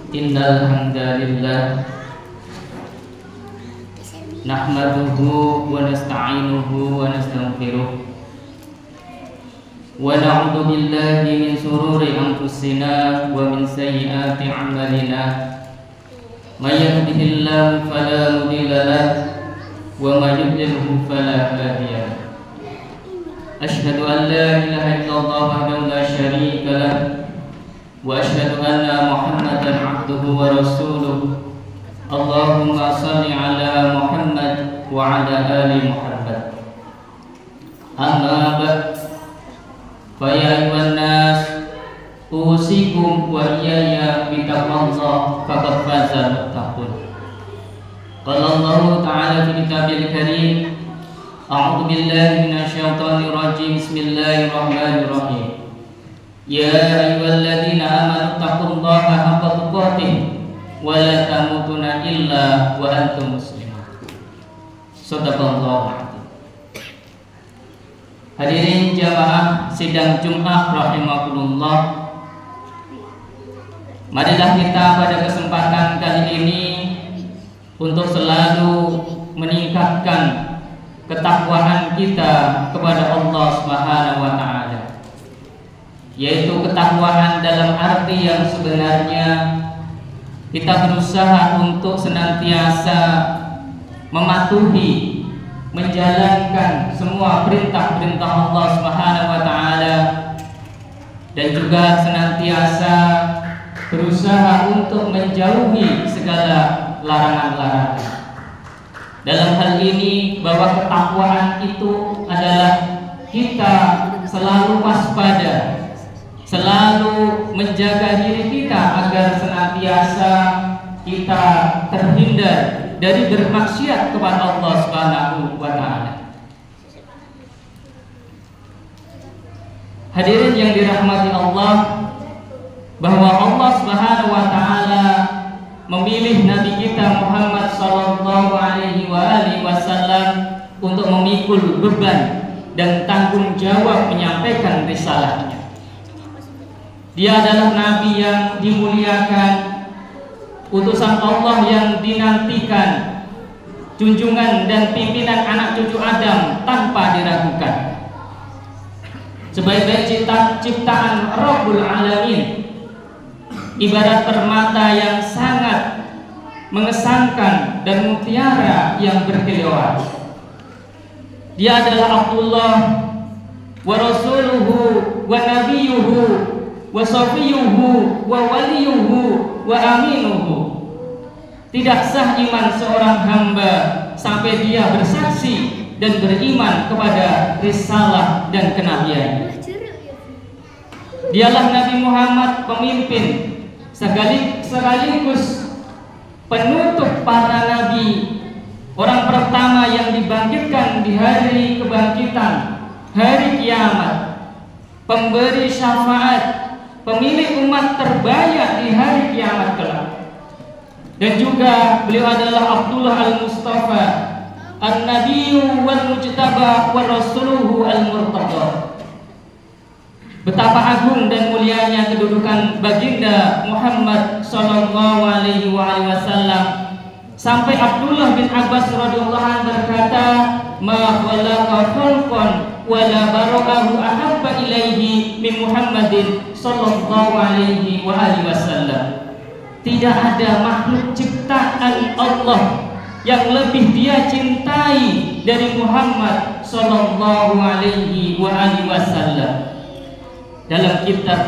Innal hamdalillah nahmaduhu wa nasta'inuhu wa nastaghfiruh wa na'udzu billahi min shururi anfusina wa min sayyiati a'malina may yahdihillahu fala mudilla lahu wa may yudlilhu fala hadiya lahu. Asyhadu an la ilaha illallah wahdahu la syarika lahu wa asyhadu anna Muhammadan abduhu wa rasuluh. Allahumma salli ala Muhammad wa ala ali Muhammad. Amma ba'd, fa ya ayyuhan nas usikum wa iyaya bitaqwallah faqad faza muttaqun. Qala Allah ta'ala fi kitabil karim, a'udzu billahi minasyaitonir rajim. Bismillahirrahmanirrahim. Ya ayyuhalladzina amanu taqullaha haqqa tuqatih wa la tamutunna illa wa antum muslimun. Shadaqallahu. Hadirin jamaah sidang Jumat rahimakumullah, marilah kita pada kesempatan kali ini untuk selalu meningkatkan ketakwaan kita kepada Allah Subhanahu wa taala, yaitu ketakwaan dalam arti yang sebenarnya kita berusaha untuk senantiasa mematuhi, menjalankan semua perintah-perintah Allah Subhanahu wa taala, dan juga senantiasa berusaha untuk menjauhi segala larangan-larangan. Dalam hal ini, bahwa ketakwaan itu adalah kita selalu waspada, selalu menjaga diri kita agar senantiasa kita terhindar dari bermaksiat kepada Allah Subhanahu wa taala. Hadirin yang dirahmati Allah, bahwa Allah Subhanahu wa taala memilih Nabi kita Muhammad sallallahu alaihi wasallam untuk memikul beban dan tanggung jawab menyampaikan risalahnya. Dia adalah nabi yang dimuliakan, utusan Allah yang dinantikan, junjungan dan pimpinan anak cucu Adam tanpa diragukan. Sebaik-baik ciptaan Rabbul Alamin, ibarat permata yang sangat mengesankan dan mutiara yang berkilauan. Dia adalah Abdullah wa rasuluhu wa nabiyuhu wa safiyuhu wa waliyuhu wa aminuhu. Tidak sah iman seorang hamba sampai dia bersaksi dan beriman kepada risalah dan kenabian. Dialah Nabi Muhammad, pemimpin sekaligus penutup para nabi, orang pertama yang dibangkitkan di hari kebangkitan, hari kiamat, pemberi syafaat, pemilik umat terbaik di hari kiamat kelak. Dan juga beliau adalah Abdullah al-Mustafa, an-nabiyyu wal mujtaba wa rasuluhu al-murtada. Betapa agung dan mulianya kedudukan baginda Muhammad sallallahu alaihi wasallam, sampai Abdullah bin Abbas radhiyallahu anhu berkata, "Ma khalaqa khalqan wa la bara'ahu ahabba ilaihi min Muhammadin sallallahu alaihi wasallam." Tidak ada makhluk ciptaan Allah yang lebih dia cintai dari Muhammad sallallahu alaihi wasallam. Dalam kitab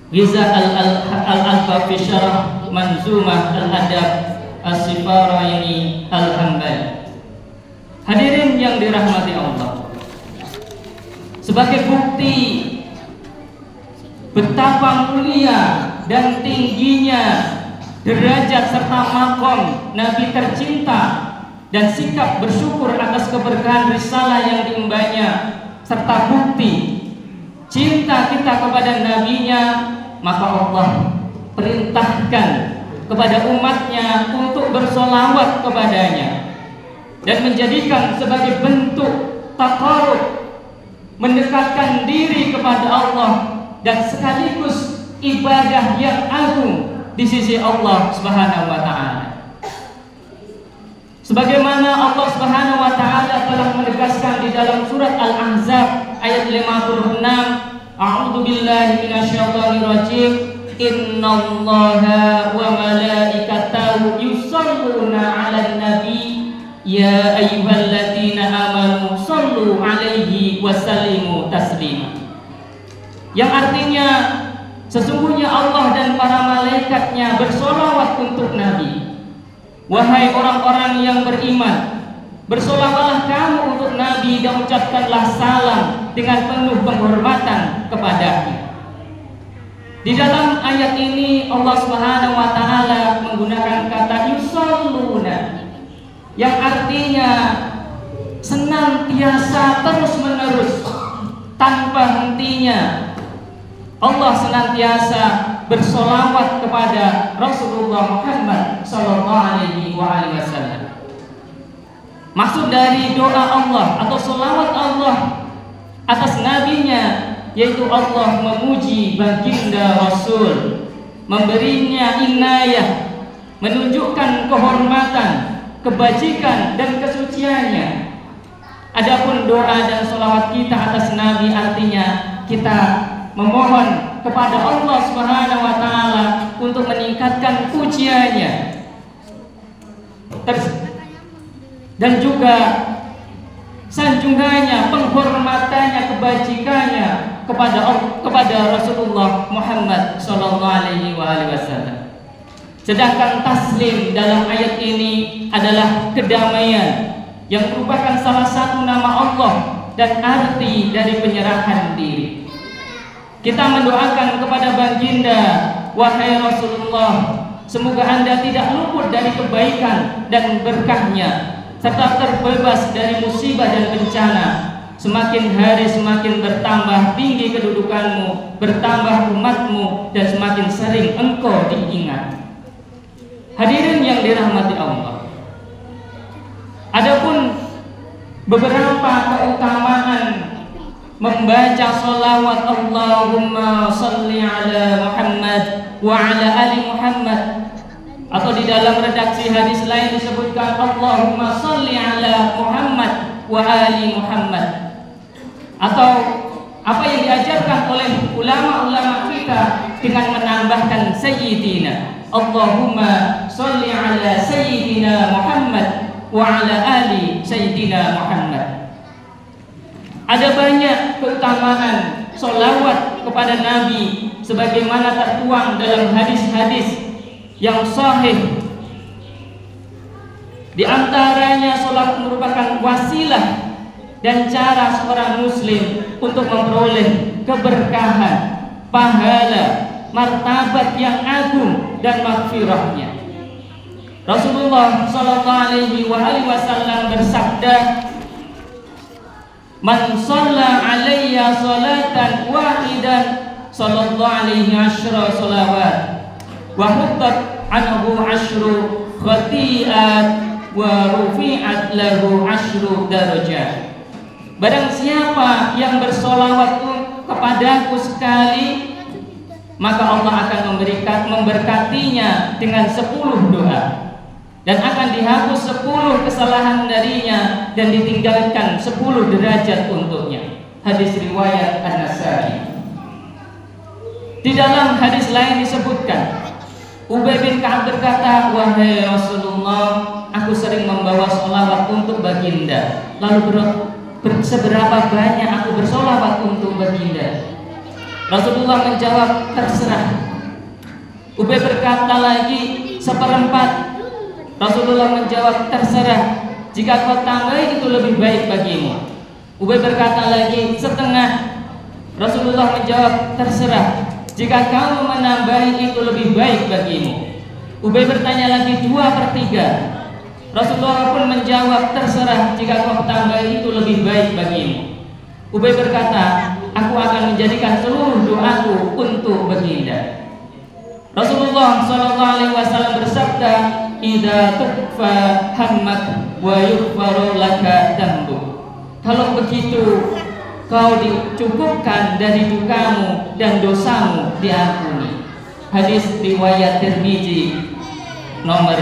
Ghiza al-Alfa fi Syarah Manzumah al-Adab as-Sifarayni al-Hambali. Hadirin yang dirahmati Allah, sebagai bukti betapa mulia dan tingginya derajat serta makom Nabi tercinta dan sikap bersyukur atas keberkahan risalah yang diembannya, serta bukti cinta kita kepada nabinya, maka Allah perintahkan kepada umatnya untuk bersolawat kepadanya dan menjadikan sebagai bentuk taqarrub, mendekatkan diri kepada Allah dan sekaligus ibadah yang agung di sisi Allah Subhanahu wa taala. Sebagaimana Allah Subhanahu wa taala telah menegaskan di dalam surat Al-Ahzab ayat 56, A'udzu billahi minasyaitonir rajim, innallaha wa malaikatahu yusholluna 'alan nabi ya ayyuhalladzina amanu shollu 'alaihi wa sallimu taslima. Yang artinya sesungguhnya Allah dan para malaikatnya bersolawat untuk Nabi. Wahai orang-orang yang beriman, bersolawatlah kamu untuk Nabi dan ucapkanlah salam dengan penuh penghormatan kepadanya. Di dalam ayat ini Allah Subhanahu wa taala menggunakan kata yusholluna, yang artinya senantiasa terus-menerus tanpa hentinya Allah senantiasa bersolawat kepada Rasulullah Muhammad sallallahu alaihi wasallam. Maksud dari doa Allah atau solawat Allah atas nabinya, yaitu Allah memuji baginda Rasul, memberinya inayah, menunjukkan kehormatan, kebajikan dan kesuciannya. Adapun doa dan solawat kita atas nabi artinya kita memohon kepada Allah Subhanahu wa taala untuk meningkatkan pujiannya dan juga sanjungannya, penghormatannya, kebajikannya kepada Rasulullah Muhammad sallallahu alaihi wasallam. Sedangkan taslim dalam ayat ini adalah kedamaian yang merupakan salah satu nama Allah dan arti dari penyerahan diri. Kita mendoakan kepada baginda, wahai Rasulullah, semoga Anda tidak luput dari kebaikan dan berkahnya, serta terbebas dari musibah dan bencana. Semakin hari semakin bertambah tinggi kedudukanmu, bertambah umatmu, dan semakin sering engkau diingat. Hadirin yang dirahmati Allah, adapun beberapa keutamaan membaca salawat Allahumma salli ala Muhammad wa ala ali Muhammad, atau di dalam redaksi hadis lain disebutkan Allahumma salli ala Muhammad wa ali Muhammad, atau apa yang diajarkan oleh ulama-ulama kita dengan menambahkan sayyidina, Allahumma salli ala sayyidina Muhammad wa ala ali sayyidina Muhammad. Ada banyak keutamaan solawat kepada Nabi sebagaimana tertuang dalam hadis-hadis yang sahih. Di antaranya solawat merupakan wasilah dan cara seorang muslim untuk memperoleh keberkahan, pahala, martabat yang agung dan maghfirahnya. Rasulullah sallallahu alaihi wasallam bersabda, man shalla alayya salatan wahidan sallallahu alaihi asyra salawat wa hubbat anhu asyru khati'at wa rufi'at lahu asyru darajat. Barang siapa yang bersolawat kepadaku sekali, maka Allah akan memberkatinya dengan 10 doa, dan akan dihapus 10 kesalahan darinya dan ditinggalkan 10 derajat untuknya. Hadis riwayat An-Nasa'i. Di dalam hadis lain disebutkan, Ubay bin Ka'ab berkata, wahai Rasulullah, aku sering membawa sholawat untuk baginda. Lalu seberapa banyak aku bersolawat untuk baginda? Rasulullah menjawab, terserah. Ubay berkata lagi, 1/4. Rasulullah menjawab, terserah, jika kau tambahi itu lebih baik bagimu. Ubay berkata lagi, 1/2. Rasulullah menjawab, terserah, jika kamu menambahi itu lebih baik bagimu. Ubay bertanya lagi, 2/3. Rasulullah pun menjawab, terserah, jika kau tambahi itu lebih baik bagimu. Ubay berkata, aku akan menjadikan seluruh doaku untuk baginda. Rasulullah SAW bersabda, idza tukfa hammak wa yughfaru laka dzambuk. Kalau begitu, kau dicukupkan dari dukamu dan dosamu diampuni. Hadis riwayat Tirmizi nomor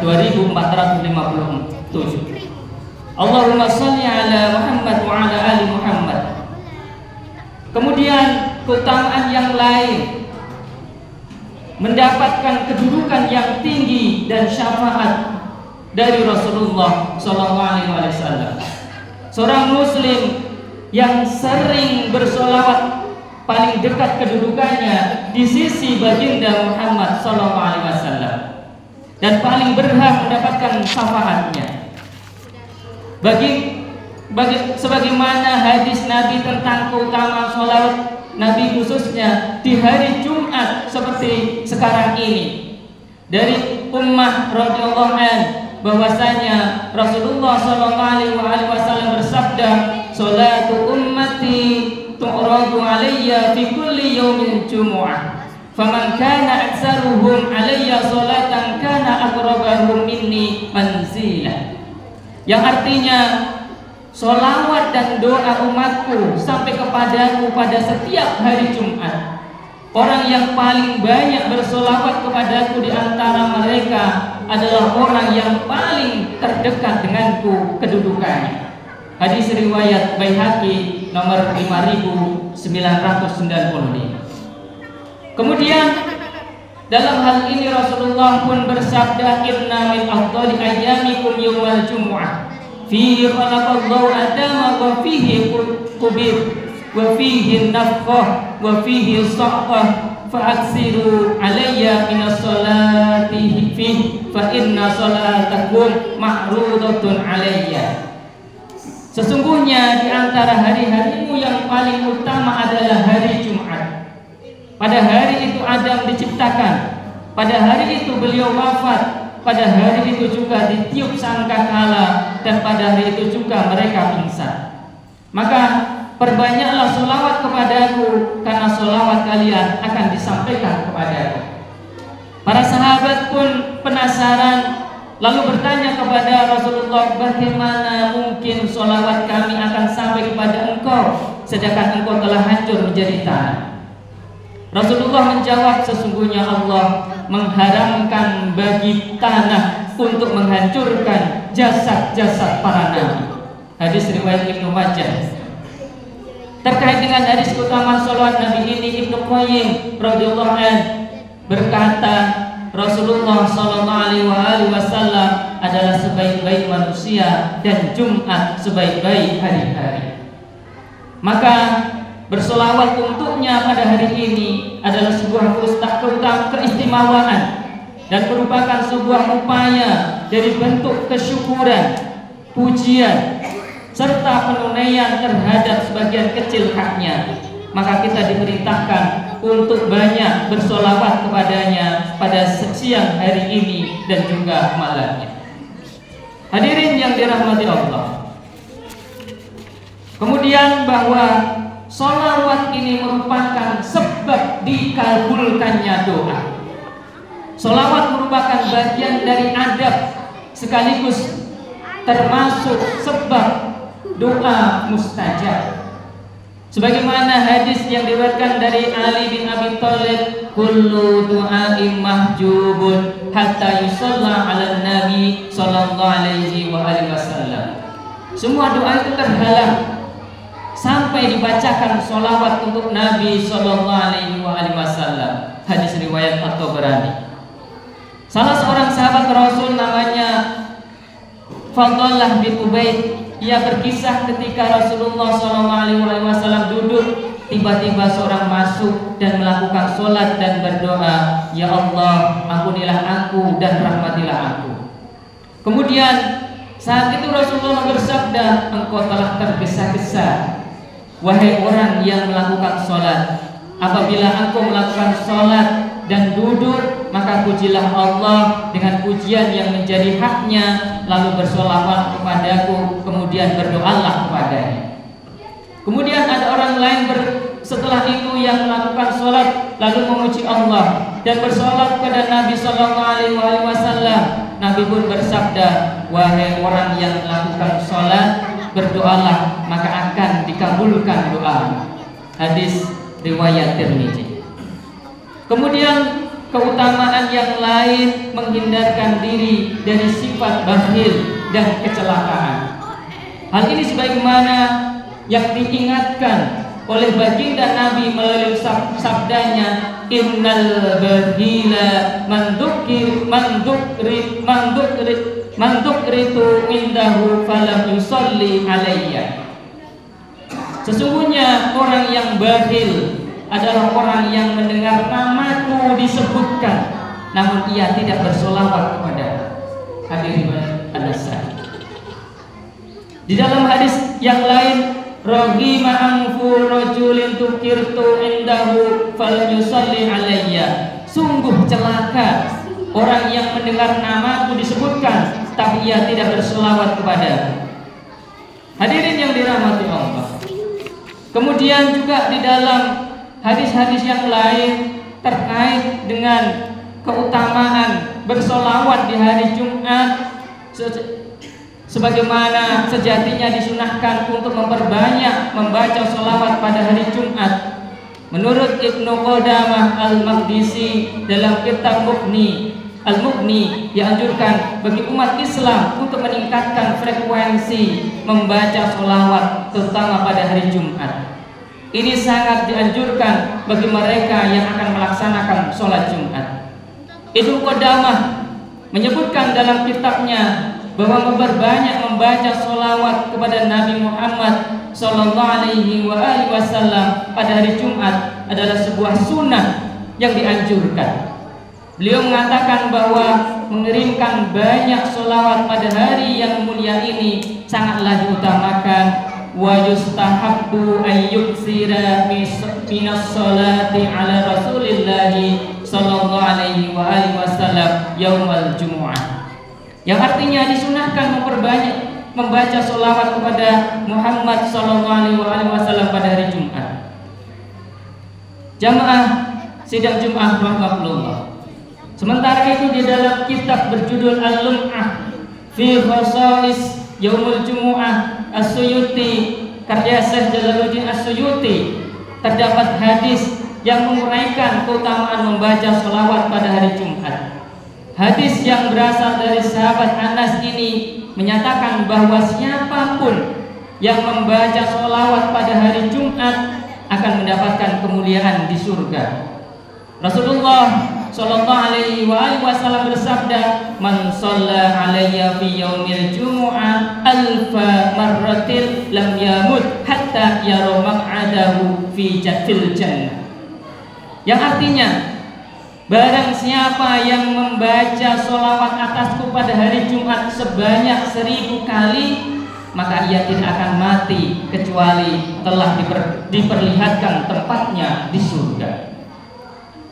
2457. Allahumma sholli ala Muhammad wa ala ali Muhammad. Kemudian keutamaan yang lain, mendapatkan kedudukan yang tinggi dan syafaat dari Rasulullah SAW. Seorang muslim yang sering bersolawat paling dekat kedudukannya di sisi baginda Muhammad SAW dan paling berhak mendapatkan syafaatnya. Sebagaimana hadis Nabi tentang keutamaan sholawat Nabi khususnya di hari Jumat seperti sekarang ini, dari Ummah radhiyallahu an bahwasanya Rasulullah SAW bersabda, "Sholatu ummati tu'radu alayya fi kulli yawmin jumu'ah, faman kana aktsaruhum alayya sholatan kana aqrabahum minni manzilah." Yang artinya, sholawat dan doa umatku sampai kepadaku pada setiap hari Jumat. Orang yang paling banyak bersolawat kepadaku di antara mereka adalah orang yang paling terdekat denganku kedudukannya. Hadis riwayat Baihaqi nomor 5995. Kemudian dalam hal ini Rasulullah pun bersabda, "Inna min afdali ayyamikum yawmal jumu'ah, fihi khalaqallahu adama wa fihi qubir wa fihi nafkhah wa fihi saqah fa'aksiru alayya minas salati fihi fa inna salatakum ma'rudatun alayya." Sesungguhnya di antara hari-harimu yang paling utama adalah hari Jumat. Pada hari itu Adam diciptakan, pada hari itu beliau wafat, pada hari itu juga ditiup sangkakala, dan pada hari itu juga mereka pingsan. Maka perbanyaklah sholawat kepadaku, karena sholawat kalian akan disampaikan kepadaku. Para sahabat pun penasaran, lalu bertanya kepada Rasulullah, bagaimana mungkin sholawat kami akan sampai kepada engkau, sedangkan engkau telah hancur menjadi tanah? Rasulullah menjawab, sesungguhnya Allah mengharamkan bagi tanah untuk menghancurkan jasad-jasad para nabi. Hadis riwayat Ibnu Majah. Terkait dengan hadis keutamaan sholawat Nabi ini, Ibnu Qayyim radhiyallahu anhu berkata, Rasulullah SAW adalah sebaik-baik manusia dan Jumat sebaik-baik hari-hari. Maka bersolawat untuknya pada hari ini adalah sebuah keistimewaan dan merupakan sebuah upaya dari bentuk kesyukuran, pujian, serta penunaian terhadap sebagian kecil haknya. Maka kita diperintahkan untuk banyak bersolawat kepadanya pada siang hari ini dan juga malamnya. Hadirin yang dirahmati Allah, kemudian bahwa sholawat ini merupakan sebab dikabulkannya doa. Sholawat merupakan bagian dari adab sekaligus termasuk sebab doa mustajab. Sebagaimana hadis yang diriwayatkan dari Ali bin Abi Thalib, kullu du'ain mahjubun hatta yusalla 'alan nabi sallallahu alaihi wa alihi wasallam. Semua doa itu terhalang sampai dibacakan sholawat untuk Nabi sallallahu alaihi wasallam. Hadis riwayat At-Tabarani. Salah seorang sahabat Rasul namanya Fadlallah bin Ubaid, ia berkisah ketika Rasulullah SAW duduk, tiba-tiba seorang masuk dan melakukan sholat dan berdoa, "Ya Allah, ampunilah aku dan rahmatilah aku." Kemudian saat itu Rasulullah bersabda, "Engkau telah tergesa-gesa, wahai orang yang melakukan sholat. Apabila engkau melakukan sholat dan duduk, maka pujilah Allah dengan pujian yang menjadi haknya, lalu bersolawat kepadaku, kemudian berdoalah kepadanya." Kemudian ada orang lain setelah itu yang melakukan sholat lalu memuji Allah dan bersolawat kepada Nabi Sallallahu Alaihi Wasallam. Nabi pun bersabda, "Wahai orang yang melakukan sholat, berdoalah maka akan dikabulkan doa." Hadis riwayat Tirmizi. Kemudian keutamaan yang lain, menghindarkan diri dari sifat bakhil dan kecelakaan. Hal ini sebagaimana yang diingatkan oleh baginda Nabi melalui sabdanya, innal bakhila mandukritu indahu falam yusalli alayya. Sesungguhnya orang yang bakhil adalah orang yang mendengar namaku disebutkan, namun ia tidak bersolawat kepada hadirin al-sah. Di dalam hadis yang lain, raghima anfu rajulin tukirtu indahu falam yusalli alayya. Sungguh celaka orang yang mendengar namaku disebutkan, tapi ia tidak bersolawat kepada. Hadirin yang dirahmati Allah. Kemudian juga di dalam hadis-hadis yang lain terkait dengan keutamaan bersolawat di hari Jumat, sebagaimana sejatinya disunahkan untuk memperbanyak membaca solawat pada hari Jumat. Menurut Ibnu Qudamah Al-Maqdisi dalam kitab Al-Mughni, dianjurkan bagi umat Islam untuk meningkatkan frekuensi membaca solawat terutama pada hari Jumat. Ini sangat dianjurkan bagi mereka yang akan melaksanakan sholat Jumat. Ibnu Qudamah menyebutkan dalam kitabnya bahwa memperbanyak membaca sholawat kepada Nabi Muhammad Sallallahu Alaihi Wasallam pada hari Jumat adalah sebuah sunnah yang dianjurkan. Beliau mengatakan bahwa mengirimkan banyak sholawat pada hari yang mulia ini sangatlah diutamakan. Wa yustahabbu ayyuksira minas sholati ala Rasulillahi Sallallahu Alaihi Wasallam yaumal Jumu'ah. Yang artinya disunahkan memperbanyak membaca sholawat kepada Muhammad Sallallahu Alaihi Wasallam pada hari Jumat. Jamaah sidang Jumat rahmatullah. Sementara itu di dalam kitab berjudul Al-Lum'ah fi Khasa'is Yaumul Jumu'ah As-Suyuti, karya Syekh Jalaluddin As-Suyuti, terdapat hadis yang menguraikan keutamaan membaca sholawat pada hari Jumat. Hadis yang berasal dari sahabat Anas ini menyatakan bahwa siapapun yang membaca sholawat pada hari Jumat akan mendapatkan kemuliaan di surga. Rasulullah Sallallahu Alaihi Wasallam bersabda, "Man shalla alayya fi yaumil jumu'ah alfa marratin lam yamut hatta yara maq'adahu fi fil jannah." Yang artinya, barang siapa yang membaca sholawat atasku pada hari Jumat sebanyak 1000 kali, maka ia tidak akan mati kecuali telah diperlihatkan tempatnya di surga.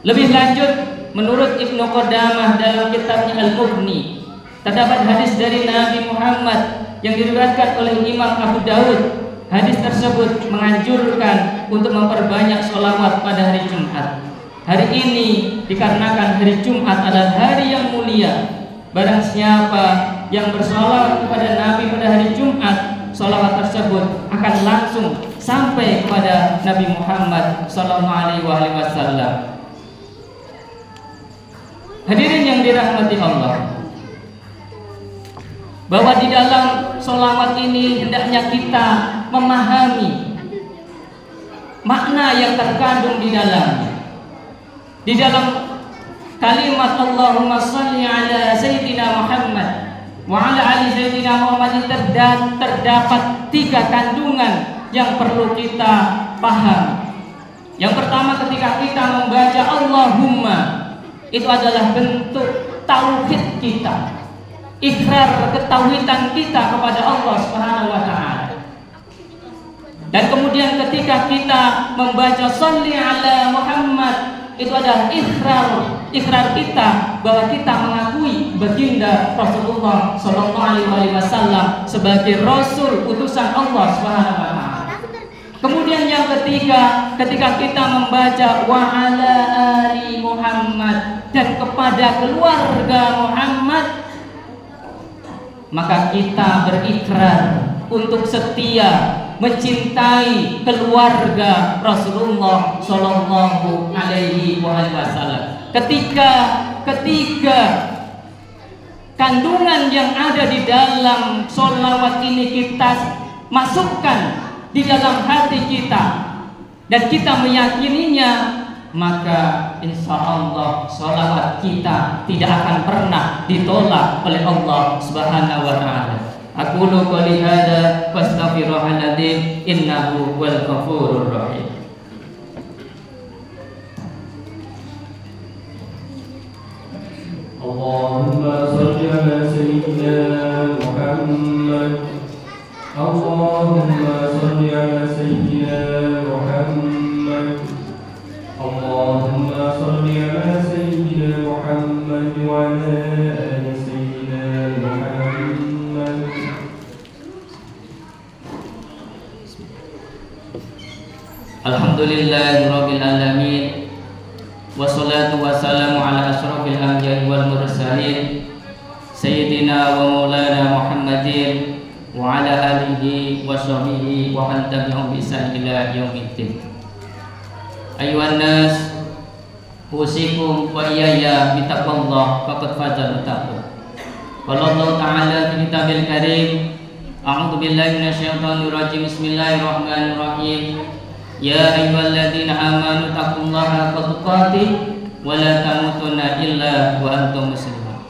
Lebih lanjut, menurut Ibnu Qudamah dalam kitabnya Al-Mughni, terdapat hadis dari Nabi Muhammad yang diriwayatkan oleh Imam Abu Daud. Hadis tersebut menganjurkan untuk memperbanyak sholawat pada hari Jumat. Hari ini dikarenakan hari Jumat adalah hari yang mulia. Barang siapa yang bersolawat kepada Nabi pada hari Jumat, sholawat tersebut akan langsung sampai kepada Nabi Muhammad Sallallahu Alaihi Wasallam. Hadirin yang dirahmati Allah, bahwa di dalam sholawat ini hendaknya kita memahami makna yang terkandung di dalamnya. Di dalam kalimat Allahumma shalli ala Sayyidina Muhammad wa ala ali Sayyidina Muhammad ini terdapat 3 kandungan yang perlu kita pahami. Yang pertama, ketika kita membaca Allahumma, itu adalah bentuk tauhid kita, ikrar ketauhidan kita kepada Allah Subhanahu wa taala. Dan kemudian ketika kita membaca sholli ala Muhammad, itu adalah ikrar kita bahwa kita mengakui baginda Rasulullah Sallallahu Alaihi Wasallam sebagai Rasul utusan Allah Subhanahu wa taala. Kemudian yang ketiga, ketika kita membaca wa ala ali Muhammad dan kepada keluarga Muhammad, maka kita berikrar untuk setia mencintai keluarga Rasulullah Shallallahu Alaihi Wasallam. Ketika kandungan yang ada di dalam sholawat ini kita masukkan di dalam hati kita dan kita meyakininya, maka insya Allah sholawat kita tidak akan pernah ditolak oleh Allah Subhanahu wa Ta'ala. Aqulu qouli hadza wastaghfirullahaladzim innahu wal ghafurur rahim. Allahumma shalli ala sayyidina Muhammad. Allahumma shalli ala sayyidina Muhammad. Allahumma shalli ala sayyidina Muhammad wa ala ali sayyidina Muhammad. Alhamdulillahirabbil alamin. Wassalatu wassalamu ala asyrafil anbiya'i wal mursalin sayyidina wa maulana Muhammadin wa ala alihi wa sahbihi wa man tabi'ahum bi ihsan ila yaumiddin. Ayuhan nas, usikum wa iyaya bi taqwallah faqad fazal muttaqun. Qala Allah Ta'ala fi kitabil karim, a'udzu billahi minasyaitonir rajim. Bismillahirrahmanirrahim. Ya ayyuhalladzina amanu taqullaha haqqa tuqatih wa la tamutunna illa wa antum muslimun.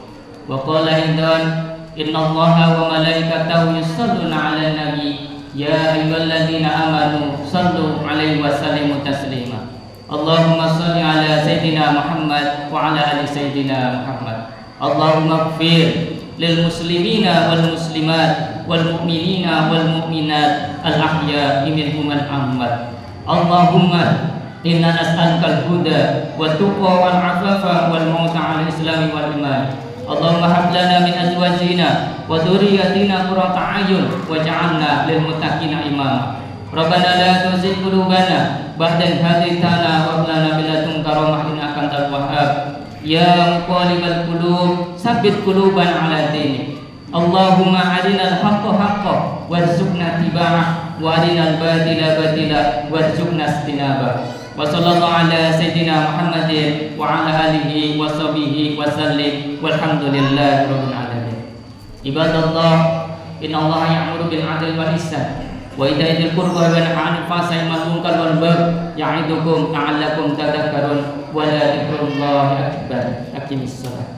Wa qala aidan innallaha wa malaikatahu yusholluna 'alan nabi ya ayyuhalladzina amanu shallu 'alaihi wa sallimu taslima. Allahumma shalli 'ala sayyidina Muhammad wa 'ala ali sayyidina Muhammad. Allahumma ighfir lil muslimina wal muslimat wal mu'minina wal mu'minat al ahya'i minhum al amwat. Allahumma inna nas'aluka al-huda wa tuqa wal afafa wal mauta 'ala al-islam wal iman. Allahumma hab lana min azwajina wa dhurriyyatina qurrata a'yun waj'alna lil muttaqina imama. Rabbana la tuzigh qulubana ba'da idh hadaytana wa hab lana min ladunka rahmah innaka antal wahhab. Ya muqallibal qulub tsabbit qulubana 'ala dinik. Allahumma arinal haqqa haqqan warzuqna ittiba'ah wa arinal batila batila warzuqna ijtinabah. Wa sallallahu ala sayyidina Muhammadin wa ala alihi wa sahbihi wa sallim walhamdulillahi rabbil alamin. Ibadallah, innallaha ya'muru bil 'adli wal ihsan wa ita'i dzil qurba wa yanha 'anil fahsya'i wal munkari wal baghi ya'idukum la'allakum tadhakkarun wa la dzikrullahi akbar. Aqimis shalah.